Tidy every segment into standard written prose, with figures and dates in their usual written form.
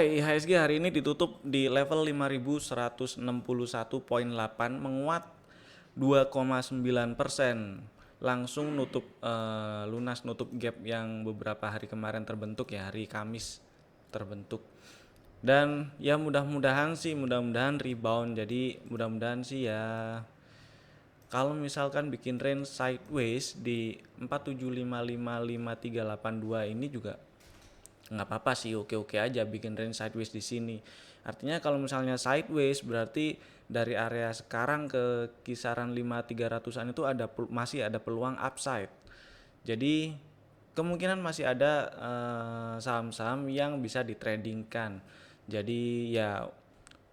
Hai, IHSG hari ini ditutup di level 5161,8 menguat 2,9%. Langsung nutup lunas nutup gap yang beberapa hari kemarin terbentuk ya, hari Kamis terbentuk. Dan ya mudah-mudahan rebound. Jadi mudah-mudahan sih ya kalau misalkan bikin range sideways di 47555382 ini juga nggak apa-apa sih, oke-oke aja bikin range sideways di sini. Artinya kalau misalnya sideways berarti dari area sekarang ke kisaran 5300-an itu masih ada peluang upside. Jadi kemungkinan masih ada saham-saham yang bisa ditradingkan. Jadi ya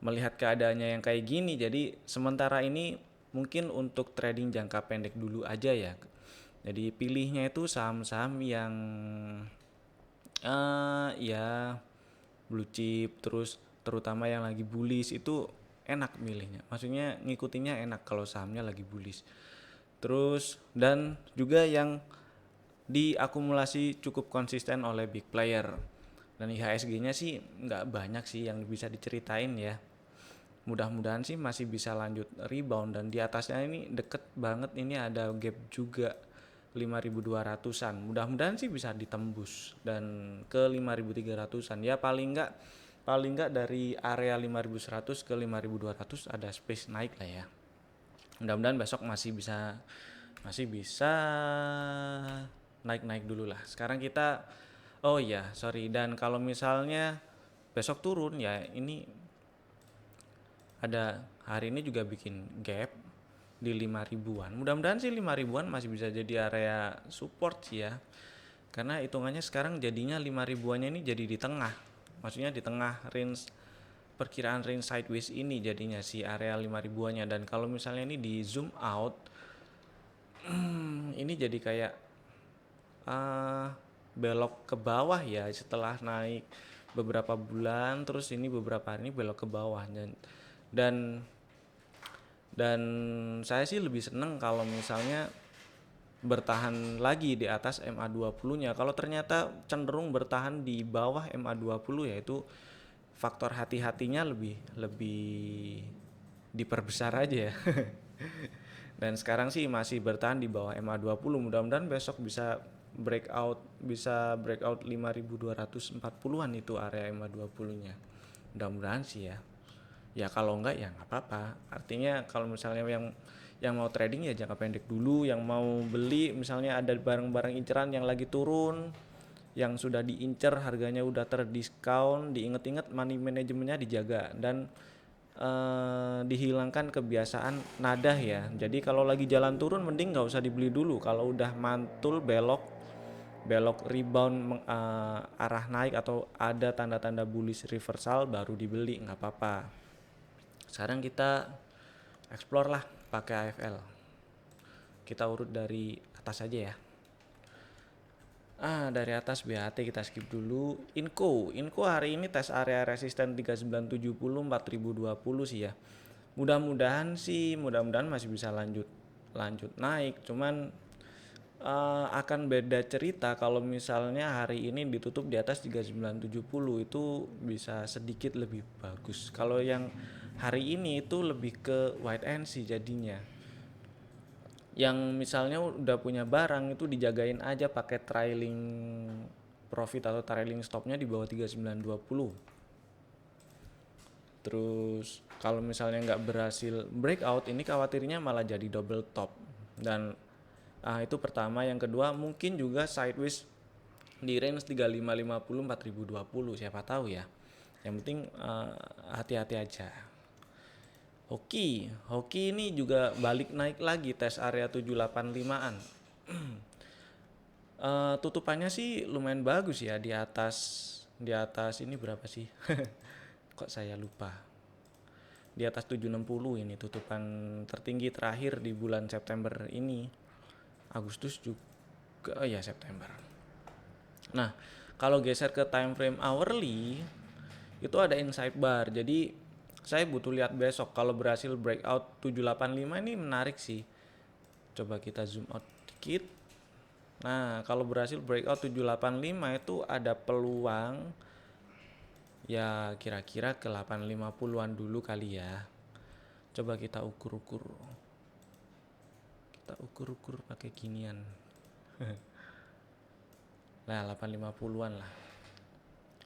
melihat keadaannya yang kayak gini, jadi sementara ini mungkin untuk trading jangka pendek dulu aja ya. Jadi pilihnya itu saham-saham yang ya blue chip, terus terutama yang lagi bullish itu enak milihnya. Maksudnya ngikutinnya enak kalau sahamnya lagi bullish. Terus dan juga yang diakumulasi cukup konsisten oleh big player. Dan IHSG-nya sih nggak banyak sih yang bisa diceritain ya. Mudah-mudahan sih masih bisa lanjut rebound, dan di atasnya ini deket banget, ini ada gap juga 5200-an. Mudah-mudahan sih bisa ditembus dan ke 5300-an. Ya paling enggak dari area 5100 ke 5200 ada space naik lah ya. Mudah-mudahan besok masih bisa naik-naik dulu lah. Sekarang kita oh iya, sorry, dan kalau misalnya besok turun ya, ini ada hari ini juga bikin gap di 5 ribuan. Mudah-mudahan sih 5 ribuan masih bisa jadi area support sih ya. Karena hitungannya sekarang jadinya 5 ribuannya ini jadi di tengah. Maksudnya di tengah range perkiraan range sideways ini jadinya si area 5 ribuannya. Dan kalau misalnya ini di zoom out, ini jadi kayak belok ke bawah ya setelah naik beberapa bulan, terus ini beberapa hari ini belok ke bawah. Dan dan saya sih lebih seneng kalau misalnya bertahan lagi di atas MA20-nya. Kalau ternyata cenderung bertahan di bawah MA20, yaitu faktor hati-hatinya lebih lebih diperbesar aja ya. Dan sekarang sih masih bertahan di bawah MA20. Mudah-mudahan besok bisa breakout 5240-an itu area MA20-nya. Mudah-mudahan sih ya. Ya kalau enggak ya nggak apa-apa. Artinya kalau misalnya yang mau trading ya jangka pendek dulu, yang mau beli misalnya ada barang-barang inceran yang lagi turun, yang sudah diincer harganya udah terdiskon, diinget-inget money manajemennya dijaga, dan dihilangkan kebiasaan nadah ya. Jadi kalau lagi jalan turun mending nggak usah dibeli dulu. Kalau udah mantul belok rebound arah naik atau ada tanda-tanda bullish reversal baru dibeli, nggak apa-apa. Sekarang kita explore lah pakai AFL. Kita urut dari atas aja ya. Dari atas BHT kita skip dulu. Inco hari ini tes area resisten 3970 4020 sih ya. Mudah-mudahan masih bisa lanjut naik. Cuman akan beda cerita kalau misalnya hari ini ditutup di atas 3970, itu bisa sedikit lebih bagus. Kalau yang hari ini itu lebih ke wait and see jadinya. Yang misalnya udah punya barang itu dijagain aja pakai trailing profit atau trailing stopnya di bawah 3920. Terus kalau misalnya nggak berhasil breakout, ini khawatirnya malah jadi double top. Dan itu pertama. Yang kedua mungkin juga sideways di range 3550 4020, siapa tahu ya. Yang penting hati-hati aja. Hoki ini juga balik naik lagi tes area 785-an. Tutupannya sih lumayan bagus ya di atas ini berapa sih? Kok saya lupa. Di atas 760 ini tutupan tertinggi terakhir di bulan September ini. Agustus juga, oh ya September. Nah, kalau geser ke time frame hourly itu ada inside bar. Jadi saya butuh lihat besok kalau berhasil breakout 785 ini menarik sih. Coba kita zoom out dikit. Nah, kalau berhasil breakout 785 itu ada peluang Ya kira-kira ke 850-an dulu kali ya. Coba kita ukur-ukur. Kita ukur-ukur pakai ginian. Nah, 850-an lah.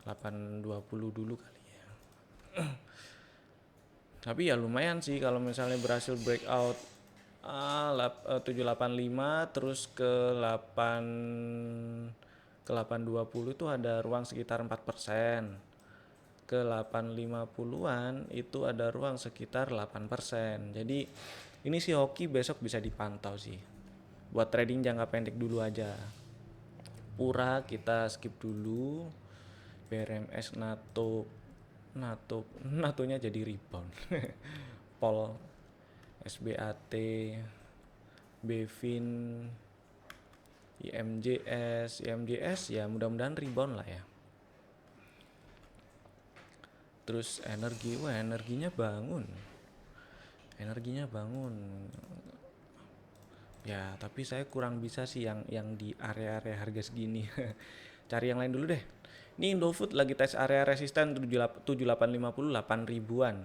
820 dulu kali ya. Tapi ya lumayan sih kalau misalnya berhasil breakout 785 terus ke 820 itu ada ruang sekitar 4%. Ke 850-an itu ada ruang sekitar 8%. Jadi ini si hoki besok bisa dipantau sih. Buat trading jangka pendek dulu aja. Pura kita skip dulu. BRMS NATOnya jadi rebound. Pol SBAT Bevin IMJS ya mudah-mudahan rebound lah ya. Terus energinya bangun ya, tapi saya kurang bisa sih yang di area-area harga segini. Cari yang lain dulu deh. Ini Indofood lagi tes area resisten 7850 8 ribuan.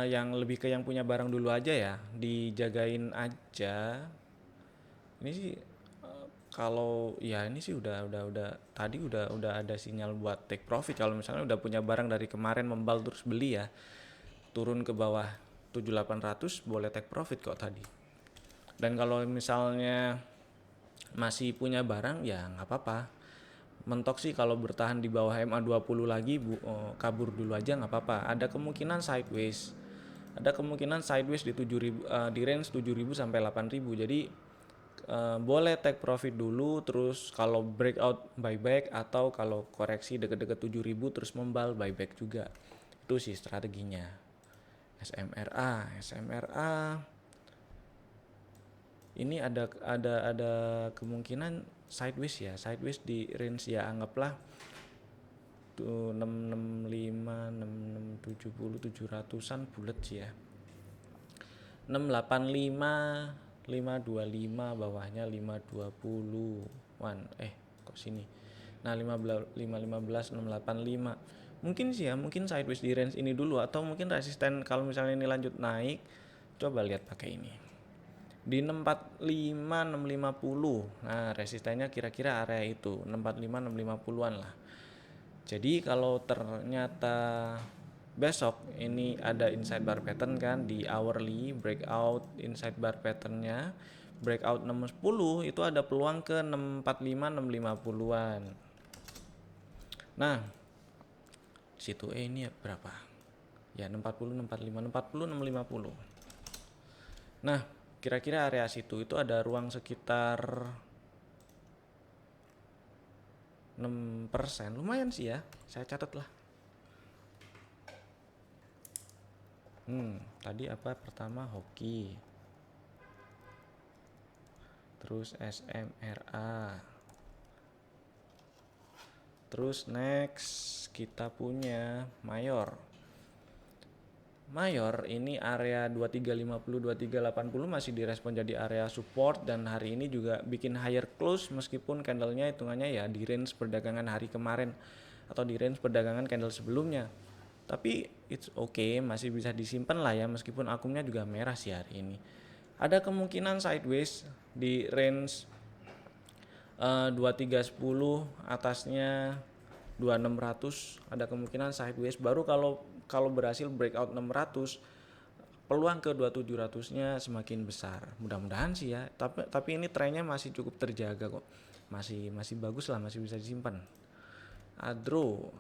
Yang lebih ke yang punya barang dulu aja ya, dijagain aja. Ini sih kalau ya ini sih udah tadi udah ada sinyal buat take profit kalau misalnya udah punya barang dari kemarin membal terus beli ya. Turun ke bawah 7800 boleh take profit kok tadi. Dan kalau misalnya masih punya barang ya nggak apa-apa. Mentok sih kalau bertahan di bawah MA20 lagi kabur dulu aja nggak apa-apa. Ada kemungkinan sideways. Di 7.000 di range 7.000 sampai 8.000. Jadi boleh take profit dulu, terus kalau breakout buyback atau kalau koreksi deket-deket 7.000 terus membal buyback juga. Itu sih strateginya. SMRA ini ada kemungkinan sideways ya, sideways di range ya anggaplah tuh 665 6670 700-an bulat sih ya. 685 525 bawahnya 520 kok sini. Nah 515 685 mungkin sih ya, mungkin sideways di range ini dulu atau mungkin resisten kalau misalnya ini lanjut naik. Coba lihat pakai ini di 645 650. Nah resistennya kira-kira area itu 645 650-an lah. Jadi kalau ternyata besok ini ada inside bar pattern kan di hourly breakout inside bar patternnya breakout 610 itu ada peluang ke 645 650-an. Nah situ ini berapa ya, 640 645 640 650. Nah kira-kira area situ itu ada ruang sekitar 6%. Lumayan sih ya, saya catat lah. Tadi apa pertama hoki, terus SMRA, terus next kita punya Mayor ini area 2350 2380 masih direspon jadi area support dan hari ini juga bikin higher close meskipun candlenya hitungannya ya di range perdagangan hari kemarin atau di range perdagangan candle sebelumnya. Tapi it's okay, masih bisa disimpan lah ya meskipun akumnya juga merah sih hari ini. Ada kemungkinan sideways di range 2310 atasnya 2600 ada kemungkinan sideways. Baru kalau berhasil breakout 600 peluang ke 2700-nya semakin besar. Mudah-mudahan sih ya. Tapi ini trennya masih cukup terjaga kok. Masih bagus lah, masih bisa disimpan. Adro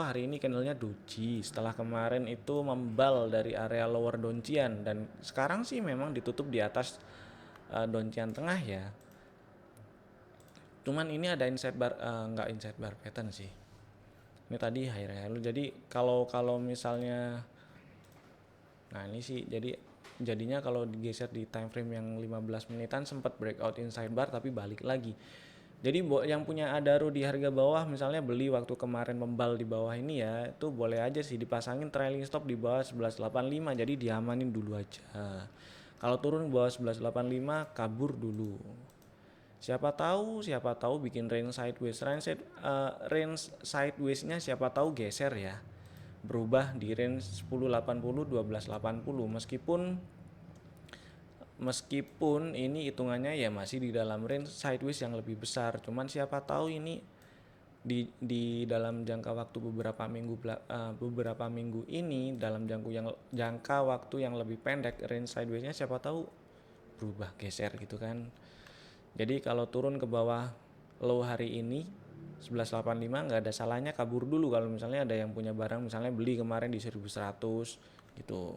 hari ini candlenya doji setelah kemarin itu membal dari area lower doncian dan sekarang sih memang ditutup di atas doncian tengah ya. Cuman ini ada inside bar nggak inside bar pattern sih. Ini tadi high value. Jadi kalau misalnya nah ini sih jadinya kalau digeser di time frame yang 15 menitan sempat breakout inside bar tapi balik lagi. Jadi yang punya Adaro di harga bawah misalnya beli waktu kemarin membal di bawah ini ya, itu boleh aja sih dipasangin trailing stop di bawah 1185 jadi diamanin dulu aja. Kalau turun di bawah 1185 kabur dulu. Siapa tahu bikin range sideways. Range sideways-nya siapa tahu geser ya. Berubah di range 1080 1280 meskipun ini hitungannya ya masih di dalam range sideways yang lebih besar. Cuman siapa tahu ini di dalam jangka waktu beberapa minggu ini, dalam jangka waktu yang lebih pendek, range sideways-nya siapa tahu berubah geser gitu kan. Jadi kalau turun ke bawah low hari ini 1185 nggak ada salahnya kabur dulu kalau misalnya ada yang punya barang, misalnya beli kemarin di 1100 gitu.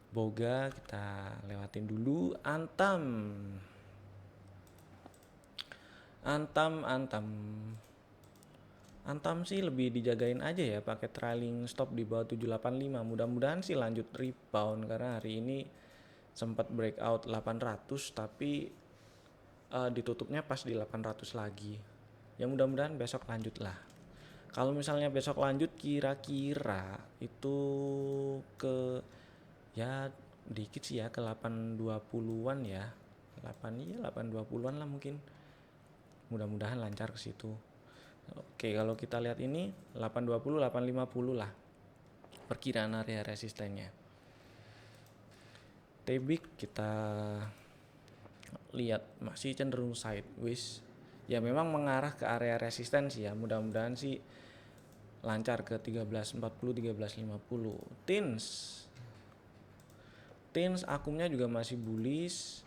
Boga kita lewatin dulu. Antam sih lebih dijagain aja ya, pakai trailing stop di bawah 785. Mudah-mudahan sih lanjut rebound karena hari ini sempat breakout 800 tapi ditutupnya pas di 800 lagi. Ya mudah-mudahan besok lanjut lah. Kalau misalnya besok lanjut kira-kira itu ke ya dikit sih ya, ke 820-an ya. 820-an lah mungkin. Mudah-mudahan lancar ke situ. Oke, kalau kita lihat ini 820 850 lah perkiraan area resistennya. TBIC kita lihat masih cenderung sideways. Ya memang mengarah ke area resisten sih ya. Mudah-mudahan sih lancar ke 1340 1350. Tins akumnya juga masih bullish.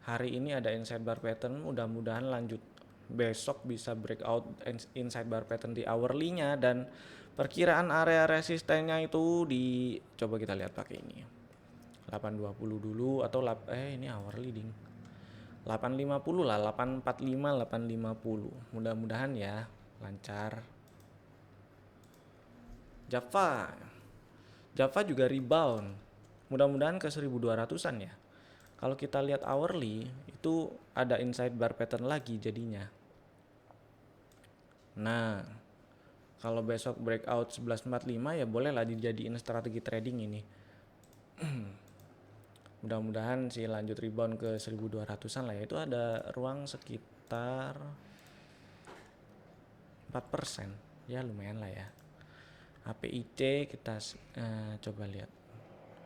Hari ini ada inside bar pattern, mudah-mudahan lanjut. Besok bisa breakout inside bar pattern di hourly-nya, dan perkiraan area resistennya itu coba kita lihat pakai ini. 820 dulu atau ini hourly ding. 850 lah, 845 850. Mudah-mudahan ya lancar. Java juga rebound. Mudah-mudahan ke 1200-an ya. Kalau kita lihat hourly itu ada inside bar pattern lagi jadinya. Nah, kalau besok breakout 1145 ya bolehlah dijadiin strategi trading ini. Mudah-mudahan sih lanjut rebound ke 1200-an lah ya. Itu ada ruang sekitar 4%. Ya lumayan lah ya. HPIC kita coba lihat.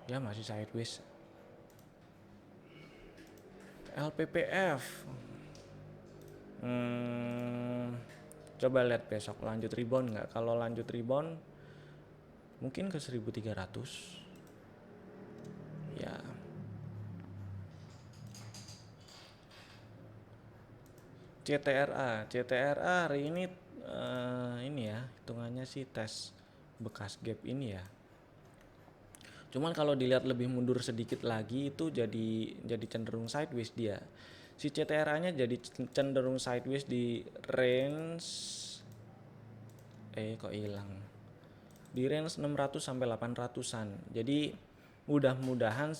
Ya masih sideways. LPPF coba lihat besok lanjut rebound nggak. Kalau lanjut rebound mungkin ke 1300 ya. CTRA hari ini ya hitungannya sih tes bekas gap ini ya. Cuman kalau dilihat lebih mundur sedikit lagi itu jadi cenderung sideways dia. Si CTRA-nya jadi cenderung sideways di range kok hilang. Di range 600 sampai 800-an. Jadi mudah-mudahan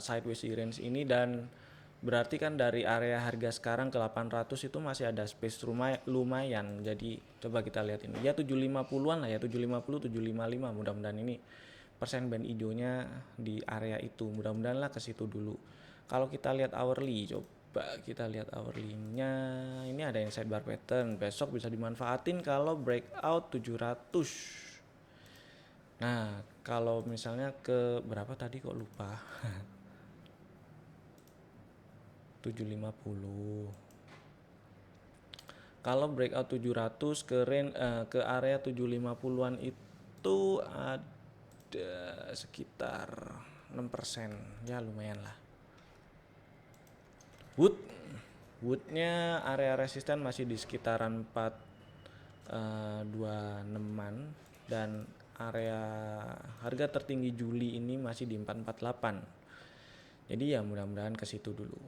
sideways di range ini, dan berarti kan dari area harga sekarang ke 800 itu masih ada space lumayan. Jadi coba kita lihat ini. Ya 750-an lah ya, 750 755. Mudah-mudahan ini persen band hijaunya di area itu, mudah-mudahan lah ke situ dulu. Kalau kita lihat hourly, coba kita lihat hourly-nya. Ini ada inside bar pattern, besok bisa dimanfaatin kalau breakout 700. Nah, kalau misalnya ke berapa tadi kok lupa. 750. Kalau breakout 700 ke area 750-an itu ada sekitar 6%, ya lumayan lah. Woodnya area resisten masih di sekitaran 426-an, dan area harga tertinggi Juli ini masih di 448. Jadi ya mudah-mudahan ke situ dulu.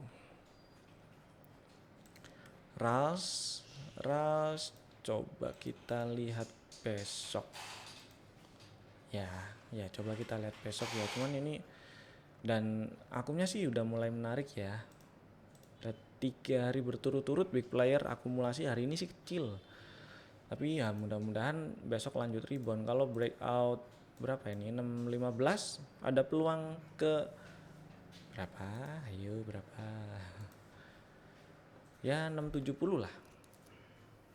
RALS coba kita lihat besok. Ya coba kita lihat besok ya. Cuman ini, dan akumnya sih udah mulai menarik ya. Udah 3 hari berturut-turut big player akumulasi, hari ini sih kecil. Tapi ya mudah-mudahan besok lanjut rebound. Kalau breakout berapa ini? 615 ada peluang ke Berapa? Ayo berapa? Ya 670 lah.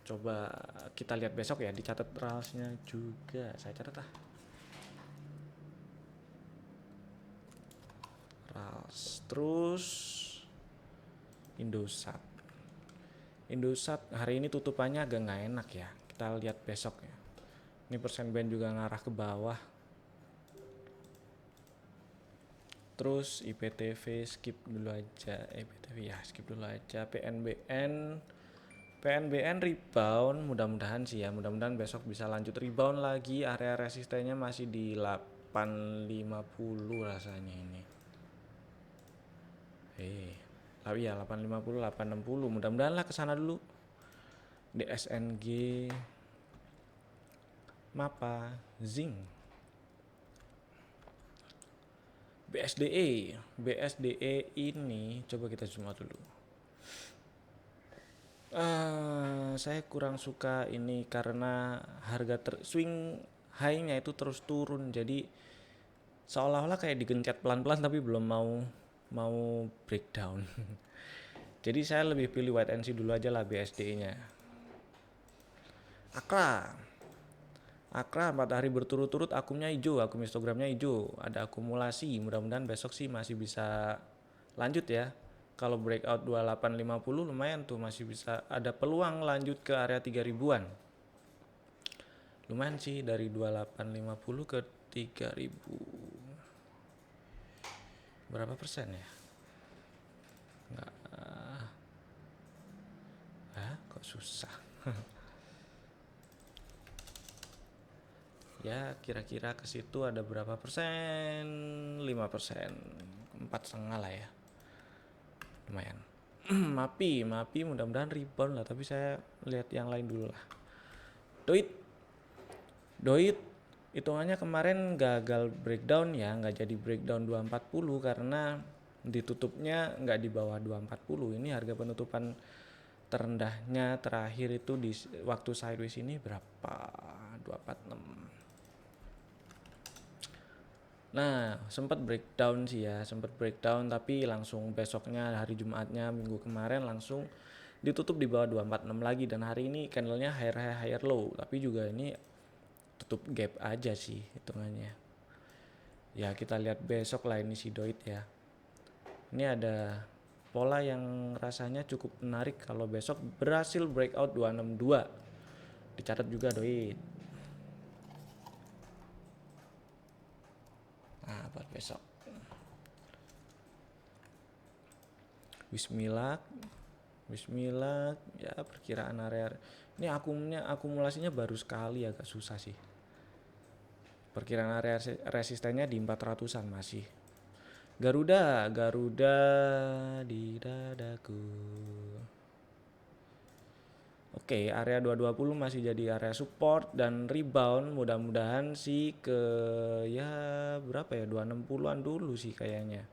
Coba kita lihat besok ya, dicatat RALS-nya juga. Saya catat lah. RALS. Terus Indosat. Indosat hari ini tutupannya agak nggak enak ya. Kita lihat besok ya. Ini persen band juga ngarah ke bawah. Terus IPTV skip dulu aja. IPTV ya skip dulu aja. PNBN rebound, mudah-mudahan sih ya, mudah-mudahan besok bisa lanjut rebound lagi. Area resistennya masih di 850 rasanya ini. Tapi ya 850, 860, mudah-mudahan lah kesana dulu. DSNG, Mapa, Zinc, BSDE ini coba kita zoom out dulu. Saya kurang suka ini karena harga swing high-nya itu terus turun, jadi seolah-olah kayak digencet pelan-pelan tapi belum mau breakdown. Jadi saya lebih pilih wait and see dulu aja lah BSDE-nya. Akra 4 hari berturut-turut akumnya hijau, akun histogramnya hijau, ada akumulasi. Mudah-mudahan besok sih masih bisa lanjut ya. Kalau breakout 2850 lumayan tuh, masih bisa ada peluang lanjut ke area 3000-an. Lumayan sih dari 2850 ke 3000. Berapa persen ya? Enggak. Kok susah. Ya kira-kira ke situ ada berapa persen? 5%, 4,5 lah ya. Lumayan. Mapi mudah-mudahan rebound lah, tapi saya lihat yang lain dulu lah. Doit hitungannya kemarin gagal breakdown ya, nggak jadi breakdown 240 karena ditutupnya nggak di bawah 240. Ini harga penutupan terendahnya terakhir itu di waktu sideways ini berapa? 246. Nah, sempat breakdown sih ya, tapi langsung besoknya hari Jumatnya minggu kemarin langsung ditutup di bawah 246 lagi, dan hari ini candlenya higher high higher low, tapi juga ini tutup gap aja sih hitungannya. Ya kita lihat besok lah ini si Doit ya. Ini ada pola yang rasanya cukup menarik kalau besok berhasil breakout 262. Dicatat juga Doit. Nah, buat besok. Bismillah ya, perkiraan area ini akumulasinya baru sekali, agak susah sih. Perkiraan area resistennya di 400-an masih. Garuda di dadaku. Oke, area 220 masih jadi area support dan rebound, mudah-mudahan sih ke ya berapa ya, 260-an dulu sih kayaknya.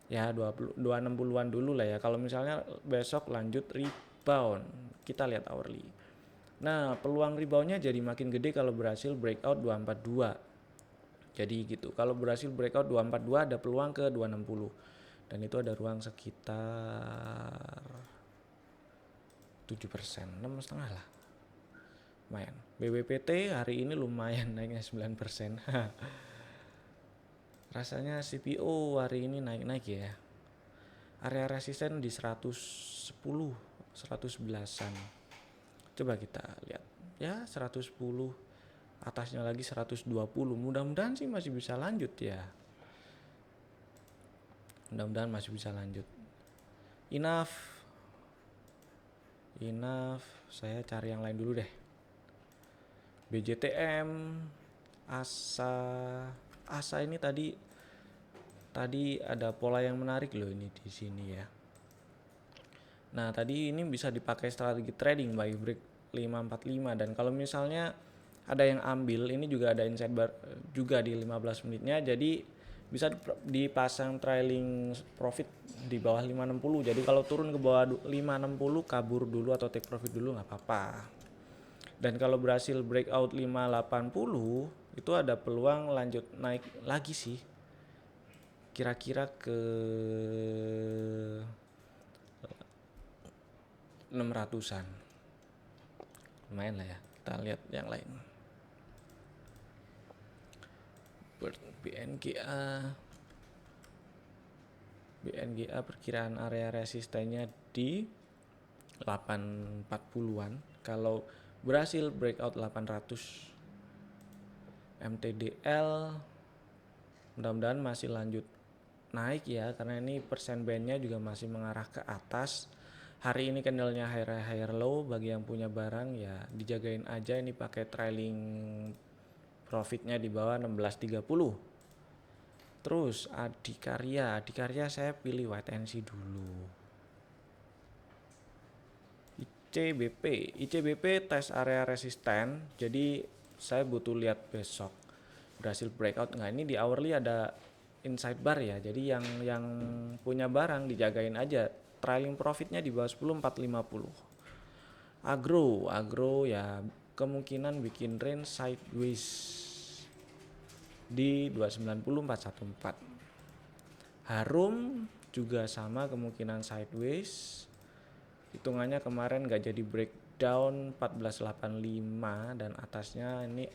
Ya 260-an dulu lah ya. Kalau misalnya besok lanjut rebound, kita lihat hourly. Nah, peluang reboundnya jadi makin gede kalau berhasil breakout 242. Jadi gitu. Kalau berhasil breakout 242 ada peluang ke 260. Dan itu ada ruang sekitar 7%, 6,5 lah. Lumayan. BBPT hari ini lumayan naiknya 9%. Rasanya CPO hari ini naik-naik ya. Area resisten di 110, 111-an. Coba kita lihat. Ya 110, atasnya lagi 120. Mudah-mudahan sih masih bisa lanjut ya. Enough, saya cari yang lain dulu deh. BJTM, ASA ini tadi ada pola yang menarik loh ini di sini ya. Nah, tadi ini bisa dipakai strategi trading buy break 545, dan kalau misalnya ada yang ambil, ini juga ada inside bar juga di 15 menitnya, jadi bisa dipasang trailing profit di bawah 560. Jadi kalau turun ke bawah 560 kabur dulu atau take profit dulu nggak apa-apa. Dan kalau berhasil breakout 580 itu ada peluang lanjut naik lagi sih. kira-kira ke 600-an. Lumayan lah ya. Kita lihat yang lain. BNGA perkiraan area resistennya di 840-an. Kalau berhasil breakout 800, MTDL mudah-mudahan masih lanjut naik ya, karena ini persen bandnya juga masih mengarah ke atas. Hari ini candlenya higher low. Bagi yang punya barang ya dijagain aja, ini pakai trailing profitnya di bawah 16.30. Terus Adikarya saya pilih wait and see dulu. ICBP tes area resisten, jadi saya butuh lihat besok berhasil breakout nggak. Ini di hourly ada inside bar ya, jadi yang punya barang dijagain aja, trailing profitnya di bawah 10.450. Agro ya kemungkinan bikin range sideways di 290.414. Harum juga sama kemungkinan sideways, hitungannya kemarin nggak jadi breakdown 1485 dan atasnya. Ini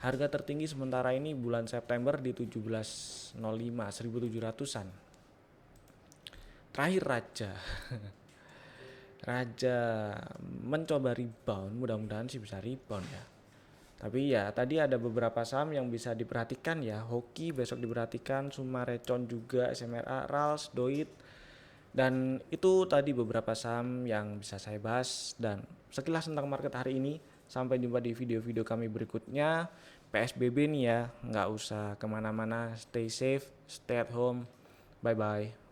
harga tertinggi sementara ini bulan September di 1705, 1700-an. Terakhir Raja mencoba rebound, mudah-mudahan sih bisa rebound ya. Tapi ya tadi ada beberapa saham yang bisa diperhatikan ya. Hoki besok diperhatikan, Sumarecon juga, SMRA, Rals, Doit. Dan itu tadi beberapa saham yang bisa saya bahas. Dan sekilas tentang market hari ini. Sampai jumpa di video-video kami berikutnya. PSBB nih ya, nggak usah kemana-mana, stay safe, stay at home, bye-bye.